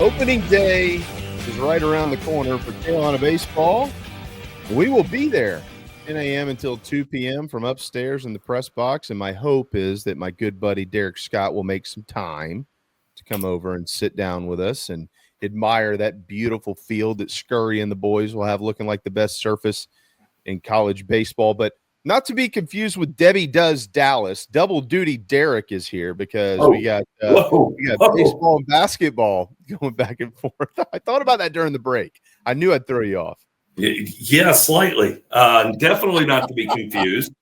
Opening day is right around the corner for Carolina baseball. We will be there 10 a.m. until 2 p.m. from upstairs in the press box, and my hope is that my good buddy Derek Scott will make some time to come over and sit down with us and admire that beautiful field that Scurry and the boys will have looking like the best surface in college baseball. But not to be confused with Debbie Does Dallas. Double duty Derek is here because we got baseball and basketball going back and forth. I thought about that during the break. I knew I'd throw you off. Yeah, slightly. Definitely not to be confused.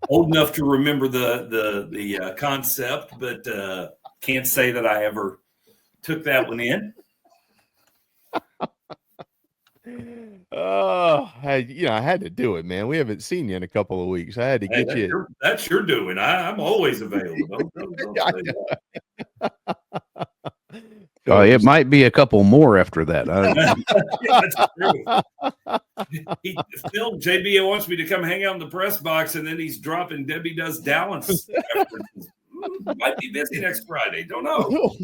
Old enough to remember the concept, but can't say that I ever took that one in. Oh, I had to do it, man. We haven't seen you in a couple of weeks. I had to get you. That's your doing. I'm always available. It might be a couple more after that. Phil, JB wants me to come hang out in the press box, and then he's dropping Debbie Does Dallas. Might be busy next Friday. Don't know.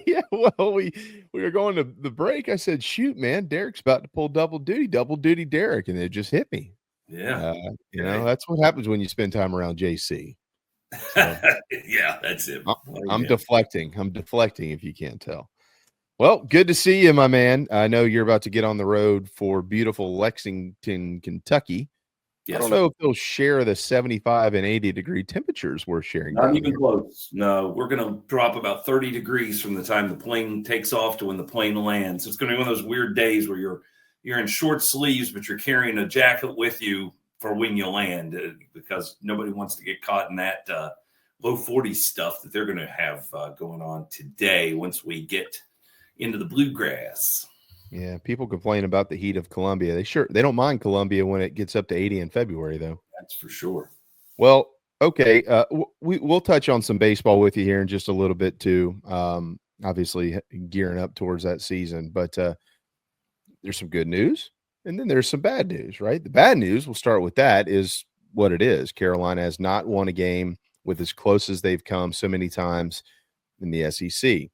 Yeah, well, we were going to the break. I said, shoot, man, Derek's about to pull double duty Derek, and it just hit me. Yeah. That's what happens when you spend time around JC. So, yeah, that's it. I'm deflecting. If you can't tell. Well, good to see you, my man. I know you're about to get on the road for beautiful Lexington, Kentucky. Yes, I don't know if they'll share the 75 and 80 degree temperatures we're sharing. Not even close. No, we're going to drop about 30 degrees from the time the plane takes off to when the plane lands. It's going to be one of those weird days where you're in short sleeves, but you're carrying a jacket with you for when you land, because nobody wants to get caught in that low 40 stuff that they're going to have going on today once we get into the bluegrass. Yeah, people complain about the heat of Columbia. They don't mind Columbia when it gets up to 80 in February, though. That's for sure. Well, okay, we'll touch on some baseball with you here in just a little bit too. Obviously, gearing up towards that season, but there's some good news, and then there's some bad news, right? The bad news, we'll start with that, is what it is. Carolina has not won a game with as close as they've come so many times in the SEC.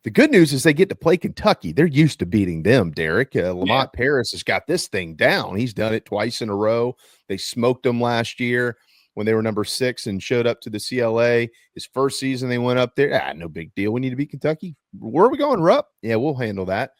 The good news is they get to play Kentucky. They're used to beating them, Derek. Lamont Paris has got this thing down. He's done it twice in a row. They smoked them last year when they were number 6 and showed up to the CLA. His first season, they went up there. No big deal. We need to beat Kentucky. Where are we going, Rupp? Yeah, we'll handle that.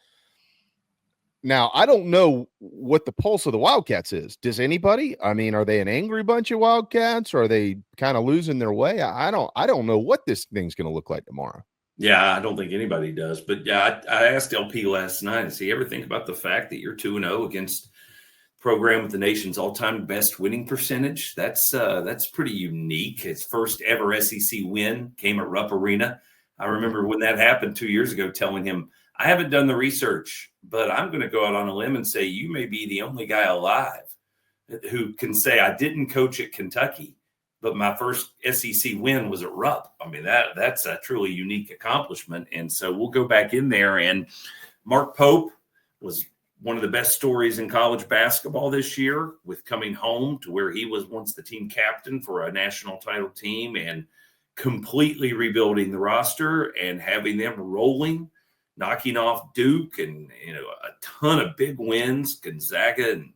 Now, I don't know what the pulse of the Wildcats is. Does anybody? I mean, are they an angry bunch of Wildcats? Or are they kind of losing their way? I don't know what this thing's going to look like tomorrow. Yeah, I don't think anybody does. But yeah, I asked LP last night, does he ever think about the fact that you're 2-0 against a program with the nation's all-time best winning percentage? That's pretty unique. His first ever SEC win came at Rupp Arena. I remember when that happened 2 years ago, telling him, I haven't done the research, but I'm going to go out on a limb and say you may be the only guy alive who can say I didn't coach at Kentucky, but my first SEC win was at Rupp. I mean, that's a truly unique accomplishment. And so we'll go back in there. And Mark Pope was one of the best stories in college basketball this year, with coming home to where he was once the team captain for a national title team and completely rebuilding the roster and having them rolling, knocking off Duke and, a ton of big wins, Gonzaga and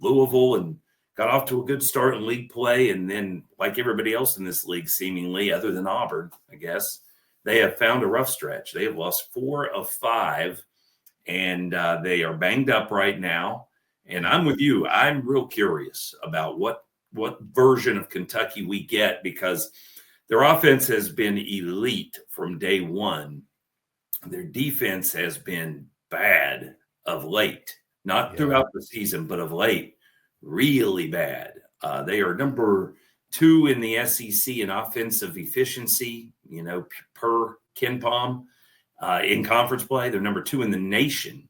Louisville, and got off to a good start in league play. And then, like everybody else in this league, seemingly, other than Auburn, I guess, they have found a rough stretch. They have lost 4 of 5, and they are banged up right now. And I'm with you. I'm real curious about what version of Kentucky we get, because their offense has been elite from day one. Their defense has been bad of late, not throughout the season, but of late. Really bad. They are number 2 in the SEC in offensive efficiency, per KenPom in conference play. They're number 2 in the nation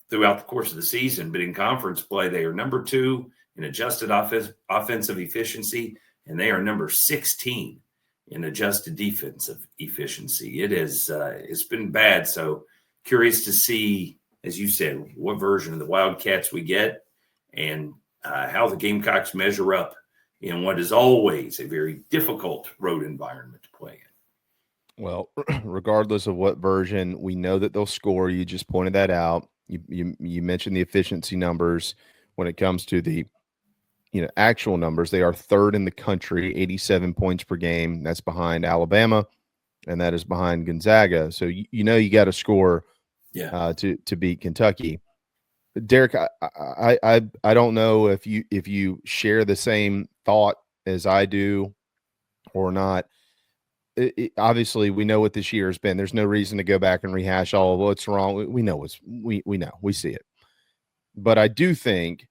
throughout the course of the season, but in conference play, they are number 2 in adjusted offensive efficiency, and they are number 16 in adjusted defensive efficiency. It is, it's been bad. So curious to see, as you said, what version of the Wildcats we get, and how the Gamecocks measure up in what is always a very difficult road environment to play in. Well, regardless of what version, we know that they'll score. You just pointed that out. You mentioned the efficiency numbers when it comes to the actual numbers. They are third in the country, 87 points per game. That's behind Alabama, and that is behind Gonzaga. So you got to score to beat Kentucky. Derek, I don't know if you share the same thought as I do or not. Obviously, we know what this year has been. There's no reason to go back and rehash all of what's wrong. We know we see it. But I do think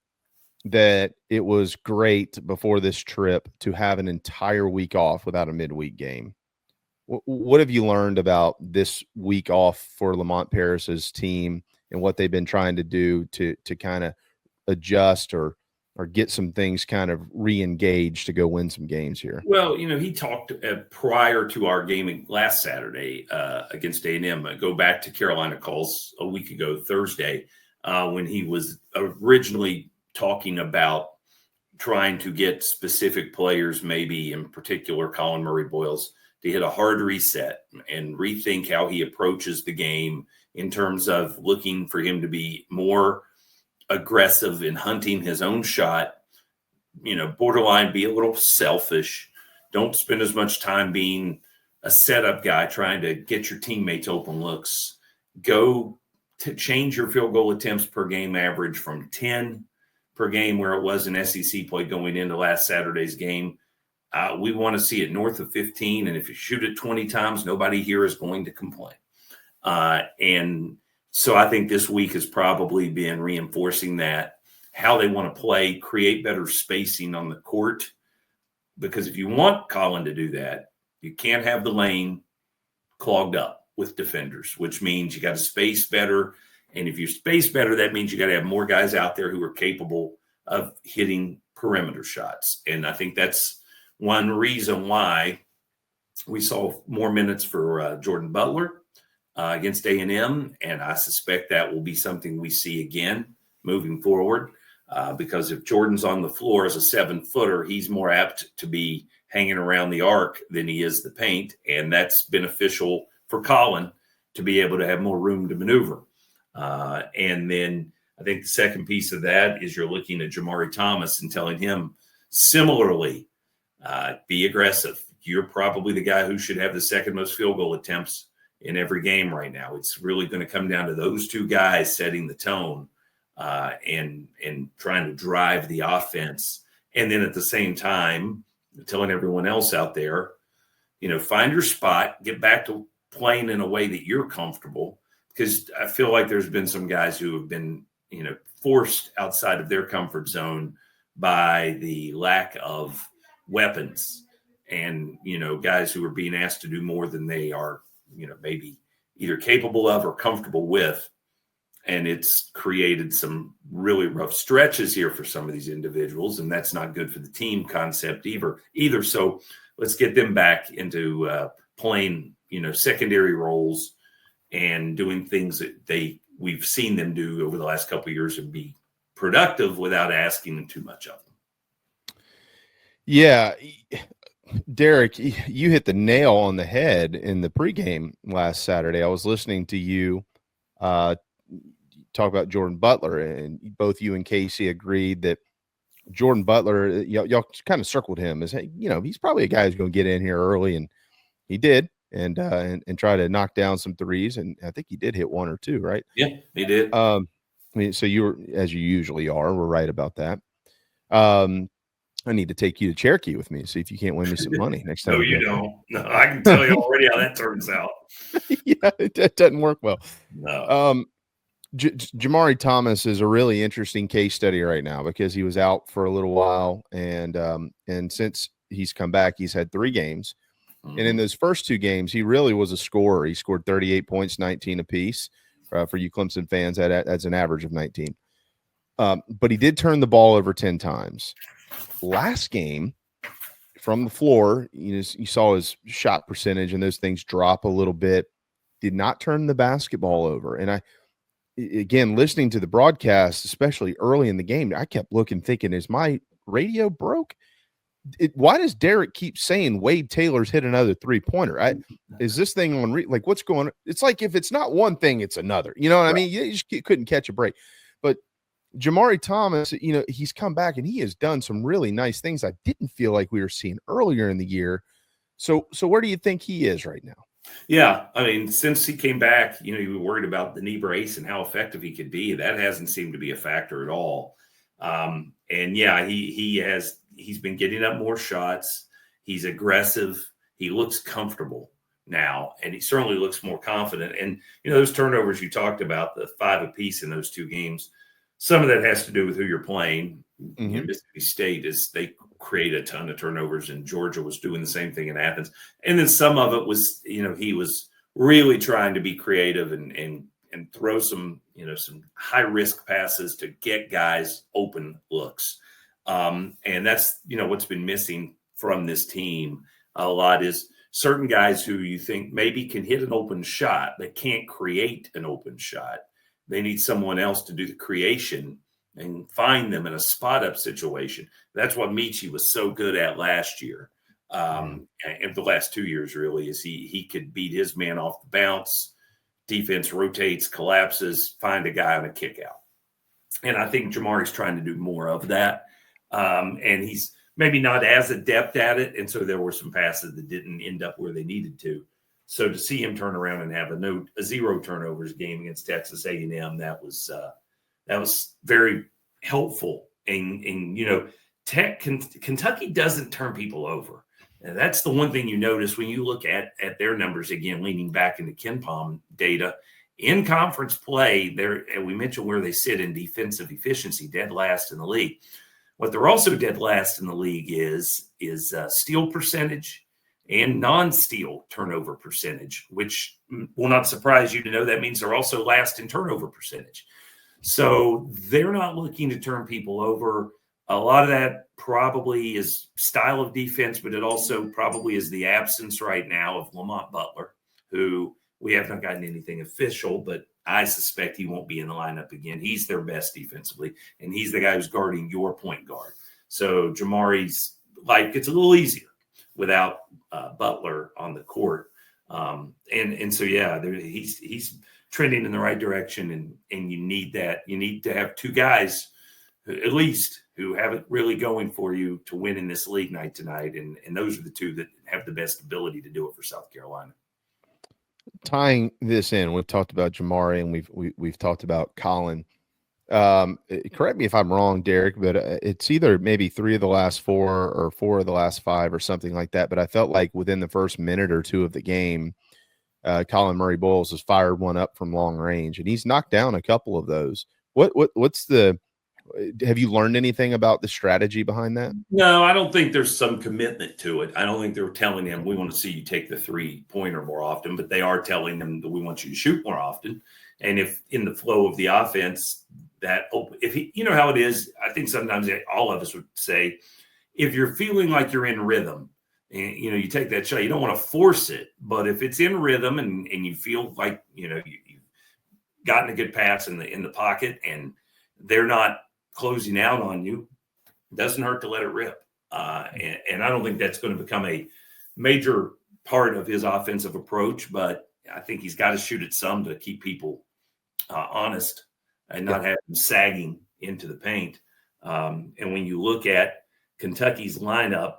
that it was great before this trip to have an entire week off without a midweek game. What have you learned about this week off for Lamont Paris's team and what they've been trying to do to kind of adjust or get some things kind of re-engaged to go win some games here? Well, he talked prior to our game last Saturday against A&M. Go back to Carolina Calls a week ago, Thursday, when he was originally talking about trying to get specific players, maybe in particular Collin Murray-Boyles, to hit a hard reset and rethink how he approaches the game in terms of looking for him to be more aggressive in hunting his own shot, borderline be a little selfish. Don't spend as much time being a setup guy trying to get your teammates open looks. Go to change your field goal attempts per game average from 10 per game where it was in SEC play going into last Saturday's game. We want to see it north of 15, and if you shoot it 20 times, nobody here is going to complain. And so I think this week has probably been reinforcing that, how they want to play, create better spacing on the court. Because if you want Collin to do that, you can't have the lane clogged up with defenders, which means you got to space better. And if you space better, that means you got to have more guys out there who are capable of hitting perimeter shots. And I think that's one reason why we saw more minutes for Jordan Butler against A&M, and I suspect that will be something we see again moving forward because if Jordan's on the floor as a 7-footer, he's more apt to be hanging around the arc than he is the paint, and that's beneficial for Collin to be able to have more room to maneuver. And then I think the second piece of that is you're looking at Jamarii Thomas and telling him similarly, be aggressive. You're probably the guy who should have the second most field goal attempts in every game right now. It's really going to come down to those two guys setting the tone and trying to drive the offense. And then at the same time, telling everyone else out there, find your spot, get back to playing in a way that you're comfortable. Because I feel like there's been some guys who have been, forced outside of their comfort zone by the lack of weapons and, guys who are being asked to do more than they are, maybe either capable of or comfortable with. And it's created some really rough stretches here for some of these individuals. And that's not good for the team concept either. So let's get them back into playing, secondary roles and doing things that we've seen them do over the last couple of years and be productive without asking them too much of them. Yeah. Derek, you hit the nail on the head in the pregame last Saturday. I was listening to you talk about Jordan Butler, and both you and Casey agreed that Jordan Butler, y'all kind of circled him as, he's probably a guy who's going to get in here early, and he did, and try to knock down some threes, and I think he did hit one or two, right? Yeah, he did. So you were, as you usually are, we're right about that. I need to take you to Cherokee with me, see if you can't win me some money next time. No, you don't. No, I can tell you already how that turns out. Yeah, it doesn't work well. No. Jamarii Thomas is a really interesting case study right now because he was out for a little while, and since he's come back, he's had 3 games. Mm-hmm. And in those first 2 games, he really was a scorer. He scored 38 points, 19 apiece for you Clemson fans. That's an average of 19. But he did turn the ball over 10 times. Last game, from the floor, you saw his shot percentage and those things drop a little bit. Did not turn the basketball over. And again, listening to the broadcast, especially early in the game, I kept looking, thinking, is my radio broke? why does Derek keep saying Wade Taylor's hit another 3-pointer? Is this thing on like what's going on? It's like if it's not one thing, it's another. You know what I mean? You just couldn't catch a break. But Jamarii Thomas, he's come back and he has done some really nice things I didn't feel like we were seeing earlier in the year. So where do you think he is right now? Yeah, I mean, since he came back, you were worried about the knee brace and how effective he could be. That hasn't seemed to be a factor at all. And yeah, he's been getting up more shots. He's aggressive. He looks comfortable now, and he certainly looks more confident. And those turnovers you talked about, the 5 apiece in those 2 games, some of that has to do with who you're playing. Mississippi State they create a ton of turnovers, and Georgia was doing the same thing in Athens. And then some of it was, he was really trying to be creative and throw some high risk passes to get guys open looks. And that's, what's been missing from this team a lot is certain guys who you think maybe can hit an open shot, but can't create an open shot. They need someone else to do the creation and find them in a spot-up situation. That's what Michi was so good at last year. And the last 2 years, really, is he could beat his man off the bounce. Defense rotates, collapses, find a guy on a kick out. And I think Jamari's trying to do more of that. And he's maybe not as adept at it. And so there were some passes that didn't end up where they needed to. So to see him turn around and have a 0 turnovers game against Texas A&M, that was very helpful. And Kentucky doesn't turn people over. And that's the one thing you notice when you look at their numbers, again, leaning back into KenPom data. In conference play, we mentioned where they sit in defensive efficiency, dead last in the league. What they're also dead last in the league is steal percentage and non-steal turnover percentage, which will not surprise you to know that means they're also last in turnover percentage. So they're not looking to turn people over. A lot of that probably is style of defense, but it also probably is the absence right now of Lamont Butler, who we have not gotten anything official, but I suspect he won't be in the lineup again. He's their best defensively, and he's the guy who's guarding your point guard. So Jamari's life gets a little easier without Butler on the court. And so, yeah, he's trending in the right direction, and you need that. You need to have 2 guys, at least, who have it really going for you to win in this league night tonight. And those are the 2 that have the best ability to do it for South Carolina. Tying this in, we've talked about Jamarii and we've talked about Collin. Correct me if I'm wrong, Derek, but it's either maybe 3 of the last 4 or 4 of the last 5 or something like that. But I felt like within the first minute or 2 of the game, Collin Murray-Boyles has fired one up from long range, and he's knocked down a couple of those. Have you learned anything about the strategy behind that? No, I don't think there's some commitment to it. I don't think they're telling him, we want to see you take the 3-pointer more often, but they are telling him that we want you to shoot more often. And if in the flow of the offense, you know how it is, I think sometimes all of us would say, if you're feeling like you're in rhythm and, you take that shot, you don't want to force it, but if it's in rhythm and you feel like, you've gotten a good pass in the pocket and they're not closing out on you, it doesn't hurt to let it rip. And I don't think that's going to become a major part of his offensive approach, but I think he's got to shoot it some to keep people honest and not have them sagging into the paint. And when you look at Kentucky's lineup,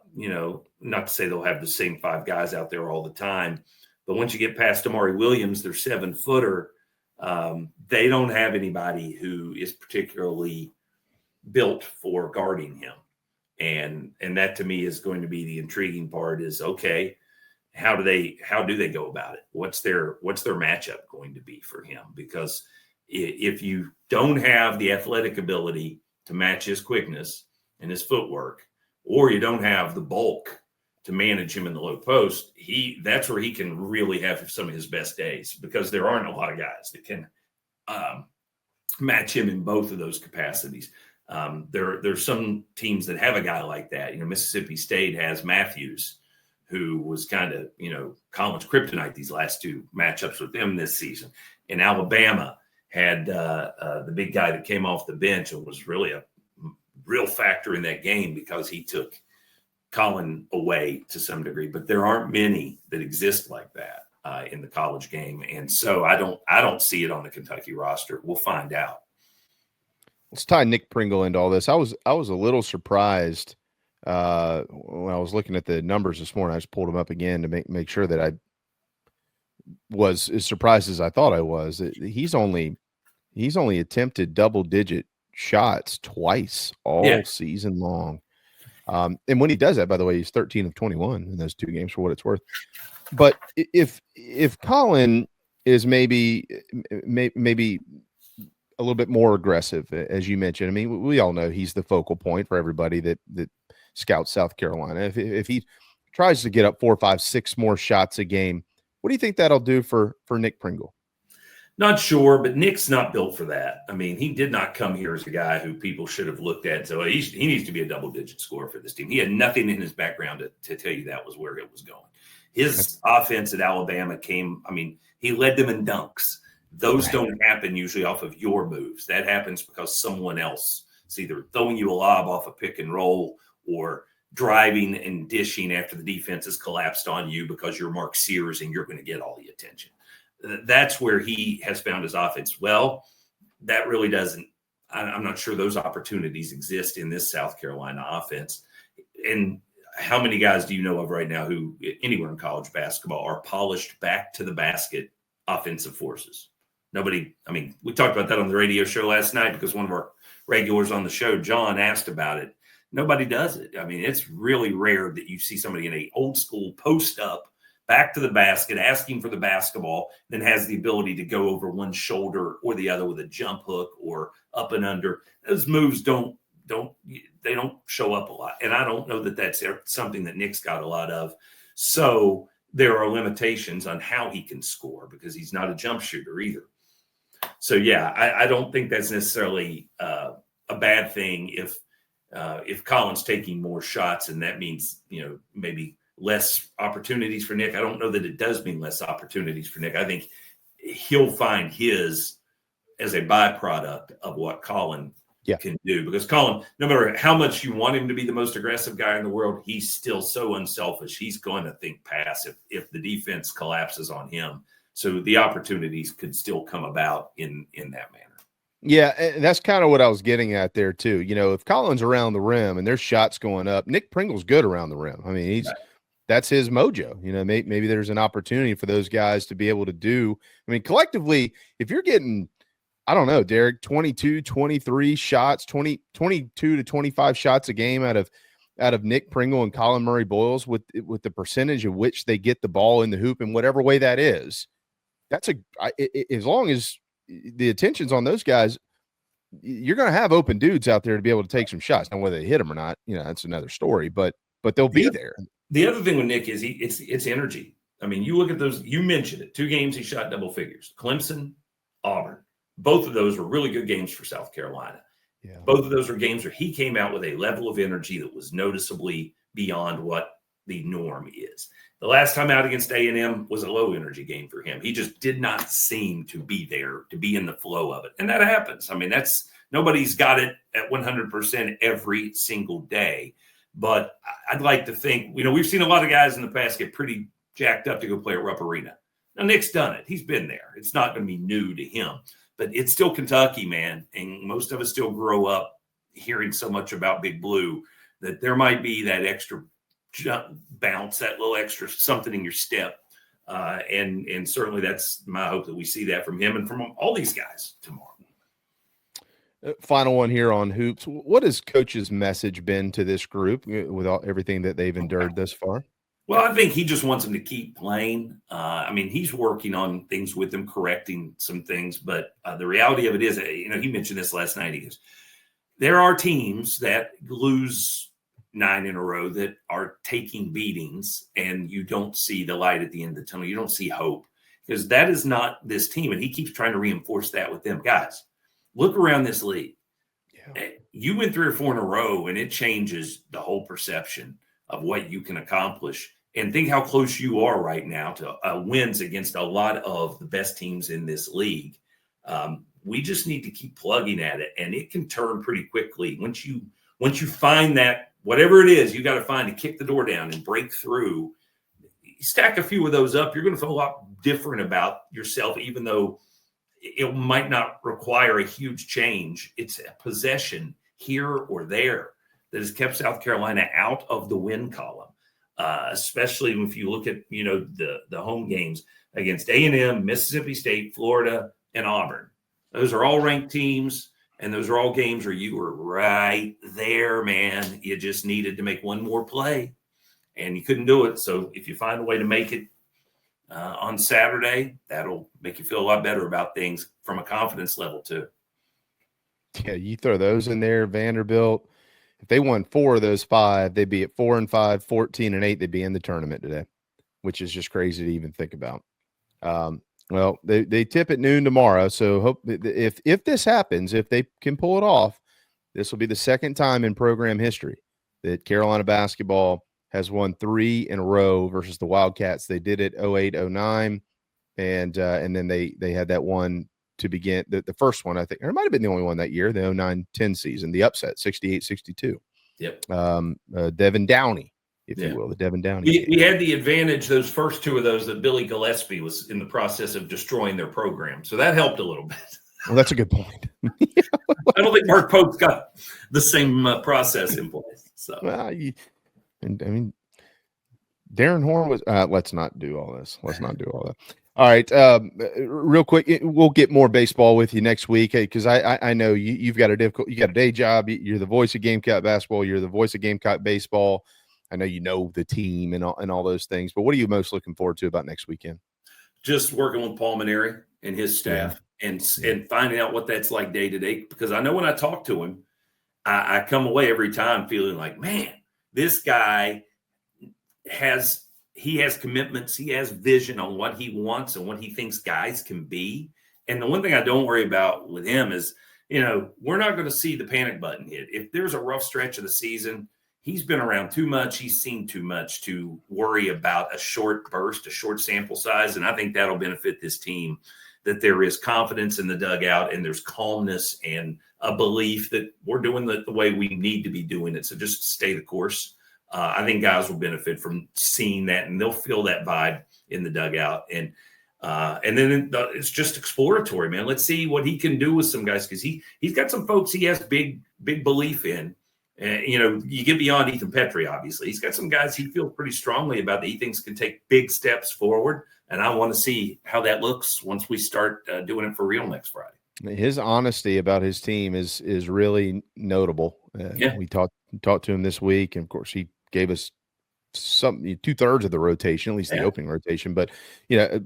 not to say they'll have the same 5 guys out there all the time, but once you get past Amari Williams, their 7-footer, they don't have anybody who is particularly built for guarding him. And that to me is going to be the intriguing part is, okay, how do they go about it? What's their matchup going to be for him? Because if you don't have the athletic ability to match his quickness and his footwork, or you don't have the bulk to manage him in the low post, that's where he can really have some of his best days, because there aren't a lot of guys that can match him in both of those capacities. There's some teams that have a guy like that. Mississippi State has Matthews, who was kind of, Collin's kryptonite these last 2 matchups with them this season. And Alabama had the big guy that came off the bench and was really a real factor in that game because he took Collin away to some degree, but there aren't many that exist like that in the college game. And so I don't see it on the Kentucky roster. We'll find out. Let's tie Nick Pringle into all this. I was a little surprised when I was looking at the numbers this morning. I just pulled them up again to make sure that I was as surprised as I thought I was. He's only attempted double-digit shots twice all season long. And when he does that, by the way, he's 13 of 21 in those 2 games for what it's worth. But if Collin is maybe a little bit more aggressive, as you mentioned, I mean, we all know he's the focal point for everybody that scouts South Carolina. If he tries to get up 4, 5, 6 more shots a game, what do you think that'll do for Nick Pringle? Not sure, but Nick's not built for that. I mean, he did not come here as a guy who people should have looked at. So he needs to be a double-digit scorer for this team. He had nothing in his background to tell you that was where it was going. His offense at Alabama he led them in dunks. Those don't happen usually off of your moves. That happens because someone else is either throwing you a lob off a pick and roll or driving and dishing after the defense has collapsed on you because you're Mark Sears and you're going to get all the attention. That's where he has found his offense. Well, that really doesn't – I'm not sure those opportunities exist in this South Carolina offense. And how many guys do you know of right now who anywhere in college basketball are polished back to the basket offensive forces? Nobody – I mean, we talked about that on the radio show last night because one of our regulars on the show, John, asked about it. Nobody does it. I mean, it's really rare that you see somebody in a old school post up, back to the basket, asking for the basketball, then has the ability to go over one shoulder or the other with a jump hook or up and under. Those moves don't show up a lot. And I don't know that that's something that Nick's got a lot of. So there are limitations on how he can score because he's not a jump shooter either. So, yeah, I don't think that's necessarily a bad thing if Collin's taking more shots and that means, maybe less opportunities for Nick. I don't know that it does mean less opportunities for Nick. I think he'll find his as a byproduct of what Collin can do because Collin, no matter how much you want him to be the most aggressive guy in the world, he's still so unselfish. He's going to think pass if the defense collapses on him. So the opportunities could still come about in that manner. Yeah, and that's kind of what I was getting at there too. If Collin's around the rim and there's shots going up, Nick Pringle's good around the rim. I mean, that's his mojo. Maybe there's an opportunity for those guys to be able to do. I mean, collectively, if you're getting, I don't know, Derek, 22, 23 shots, 22 to 25 shots a game out of Nick Pringle and Collin Murray-Boyles with the percentage of which they get the ball in the hoop in whatever way that is, as long as the attention's on those guys, you're going to have open dudes out there to be able to take some shots. Now, whether they hit them or not, that's another story, but they'll be there. The other thing with Nick is it's energy. I mean, you look at those, you mentioned it, 2 games he shot double figures, Clemson, Auburn. Both of those were really good games for South Carolina. Yeah. Both of those were games where he came out with a level of energy that was noticeably beyond what the norm is. The last time out against A&M was a low-energy game for him. He just did not seem to be there, to be in the flow of it. And that happens. I mean, nobody's got it at 100% every single day. But I'd like to think, we've seen a lot of guys in the past get pretty jacked up to go play at Rupp Arena. Now, Nick's done it. He's been there. It's not going to be new to him. But it's still Kentucky, man. And most of us still grow up hearing so much about Big Blue that there might be that extra bounce, that little extra something in your step. And certainly that's my hope that we see that from him and from all these guys tomorrow. Final one here on hoops. What has Coach's message been to this group with everything that they've endured thus far? Well, I think he just wants them to keep playing. He's working on things with them, correcting some things. But the reality of it is, he mentioned this last night. He goes, there are teams that lose 9 in a row that are taking beatings, and you don't see the light at the end of the tunnel. You don't see hope because that is not this team. And he keeps trying to reinforce that with them. Guys, look around this league. Yeah. You win 3 or 4 in a row, and it changes the whole perception of what you can accomplish. And think how close you are right now to wins against a lot of the best teams in this league. We just need to keep plugging at it, and it can turn pretty quickly. Once you find that whatever it is, you got to find to kick the door down and break through. Stack a few of those up, you're going to feel a lot different about yourself, even though it might not require a huge change. It's a possession here or there that has kept South Carolina out of the win column, especially if you look at, the home games against A&M, Mississippi State, Florida, and Auburn. Those are all ranked teams, and those are all games where you were right there, man. You just needed to make one more play, and you couldn't do it. So if you find a way to make it on Saturday, that'll make you feel a lot better about things from a confidence level too. Yeah, you throw those in there, Vanderbilt. If they won 4 of those 5, they'd be at 4-5, 14-8. They'd be in the tournament today, which is just crazy to even think about. Well, they tip at noon tomorrow. So hope if this happens, if they can pull it off, this will be the second time in program history that Carolina basketball has won 3 in a row versus the Wildcats. They did it 08-09, and then they had that one to begin the first one, I think, or it might have been the only one that year, the 09-10 season, the upset, 68-62. Yep. Devin Downey, if you will, the Devin Downey. We had the advantage, those first 2 of those, that Billy Gillespie was in the process of destroying their program. So that helped a little bit. Well, that's a good point. I don't think Mark Pope's got the same process in place. So, well, Darren Horn was. Let's not do all this. All right, real quick, we'll get more baseball with you next week because I know you've got you got a day job. You're the voice of Gamecock basketball. You're the voice of Gamecock baseball. I know you know the team and all those things. But what are you most looking forward to about next weekend? Just working with Paul Mainieri and his staff and finding out what that's like day to day. Because I know when I talk to him, I come away every time feeling like, man, this guy has commitments. He has vision on what he wants and what he thinks guys can be. And the one thing I don't worry about with him is, we're not going to see the panic button hit. If there's a rough stretch of the season, he's been around too much. He's seen too much to worry about a short burst, a short sample size. And I think that'll benefit this team, that there is confidence in the dugout and there's calmness and a belief that we're doing the way we need to be doing it. So just stay the course. I think guys will benefit from seeing that, and they'll feel that vibe in the dugout. And then it's just exploratory, man. Let's see what he can do with some guys, because he's got some folks he has big belief in. And, you get beyond Ethan Petrie, obviously. He's got some guys he feels pretty strongly about that he thinks can take big steps forward. And I want to see how that looks once we start doing it for real next Friday. His honesty about his team is really notable. We talked to him this week, and of course he gave us some 2/3 of the rotation, at least the opening rotation. But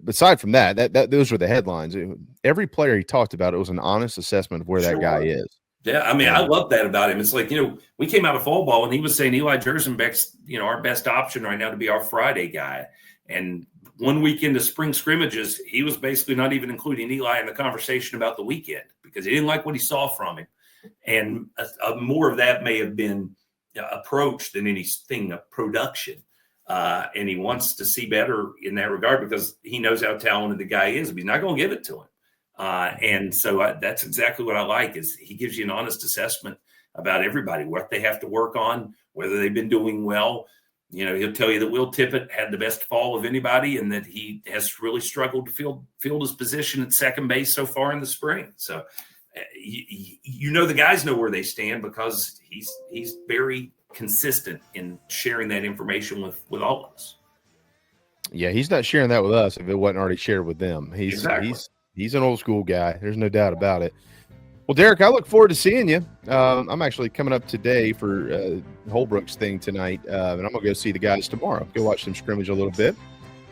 aside from that those were the headlines. Every player he talked about, it was an honest assessment of where that guy is. Yeah, I mean, I love that about him. It's like, we came out of fall ball and he was saying Eli Jersenbeck's, our best option right now to be our Friday guy. And 1 week into spring scrimmages, he was basically not even including Eli in the conversation about the weekend because he didn't like what he saw from him. And more of that may have been approach than anything of production. And he wants to see better in that regard because he knows how talented the guy is, but he's not going to give it to him. And so that's exactly what I like, is he gives you an honest assessment about everybody, what they have to work on, whether they've been doing well. He'll tell you that Will Tippett had the best fall of anybody and that he has really struggled to field his position at second base so far in the spring. So, the guys know where they stand because he's very consistent in sharing that information with all of us. Yeah, he's not sharing that with us if it wasn't already shared with them. He's an old school guy. There's no doubt about it. Well, Derek, I look forward to seeing you. I'm actually coming up today for Holbrook's thing tonight, and I'm going to go see the guys tomorrow. Go watch them scrimmage a little bit.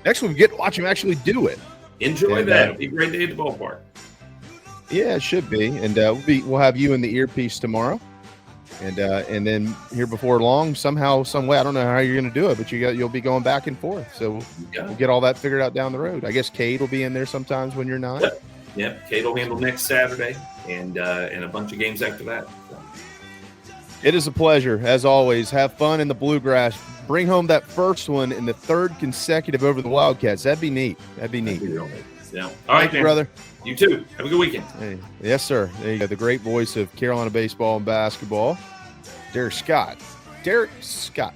Next week, we get to watch them actually do it. Enjoy that. It'll be a great day at the ballpark. Yeah, it should be. And we'll have you in the earpiece tomorrow. And then here before long, somehow, some way, I don't know how you're going to do it, but you'll be going back and forth. So we'll get all that figured out down the road. I guess Cade will be in there sometimes when you're not. Yep. Cade will handle next Saturday and a bunch of games after that. So. It is a pleasure, as always. Have fun in the Bluegrass. Bring home that first one in the third consecutive over the Wildcats. That'd be neat. That'd be neat. Yeah. All right, man. Brother. You too. Have a good weekend. Hey. Yes, sir. There you go. The great voice of Carolina baseball and basketball, Derek Scott. Derek Scott.